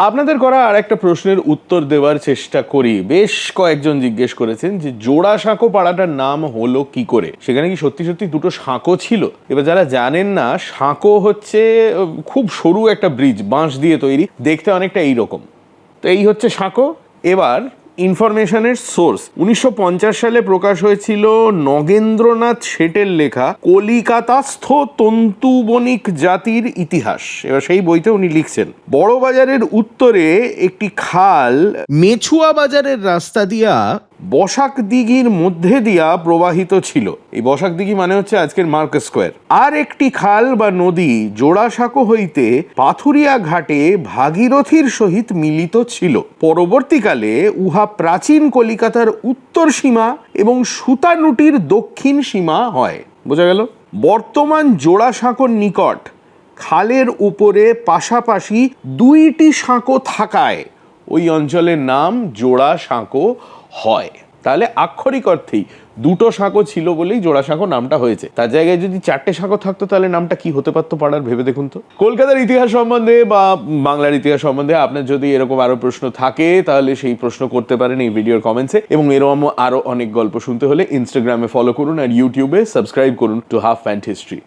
আপনাদের করা আর একটা প্রশ্নের উত্তর দেওয়ার চেষ্টা করি। বেশ কয়েকজন জিজ্ঞেস করেছেন যে জোড়া সাঁকো পাড়াটার নাম হলো কি করে, সেখানে কি সত্যি সত্যি দুটো সাঁকো ছিল? এবার যারা জানেন না, সাঁকো হচ্ছে খুব সরু একটা ব্রিজ, বাঁশ দিয়ে তৈরি, দেখতে অনেকটা এইরকম। তো এই হচ্ছে সাঁকো। এবার ইনফরমেশনের সোর্স 1950 সালে প্রকাশ হয়েছিল নগেন্দ্রনাথ শেঠের লেখা কলিকাতাস্থ তন্তু বণিক জাতির ইতিহাস। এবার সেই বইতে উনি লিখছেন, বড় বাজারের উত্তরে একটি খাল মেছুয়া বাজারের রাস্তা দিয়া বসাক দিঘির মধ্যে দিয়া প্রবাহিত ছিল। এই বসাক দিঘি মানে হচ্ছে আজকের মার্কেট স্কোয়ার। আর একটি খাল বা নদী জোড়াসাঁকো হইতে পাথুরিয়া ঘাটে ভাগীরথীর সহিত মিলিত ছিল। পরবর্তীকালে উহা প্রাচীন কলিকাতার উত্তর সীমা এবং সুতানুটির দক্ষিণ সীমা হয়। বোঝা গেল? বর্তমান জোড়াসাঁকোর নিকট খালের উপরে পাশাপাশি দুইটি সাঁকো থাকায় ওই অঞ্চলের নাম জোড়াসাঁকো হয়। তাহলে আক্ষরিক অর্থেই দুটো সাঁকো ছিল বলেই জোড়াসাঁকো নামটা হয়েছে। তার জায়গায় যদি চারটে সাঁকো থাকতো তাহলে নামটা কি হতে পারতো পাড়ার, ভেবে দেখুন তো। কলকাতার ইতিহাস সম্বন্ধে বা বাংলার ইতিহাস সম্বন্ধে আপনার যদি এরকম আরো প্রশ্ন থাকে তাহলে সেই প্রশ্ন করতে পারেন এই ভিডিওর কমেন্টসে। এবং এরকম আরো অনেক গল্প শুনতে হলে ইনস্টাগ্রামে ফলো করুন আর ইউটিউবে সাবস্ক্রাইব করুন টু হাফ প্যান্ট হিস্ট্রি।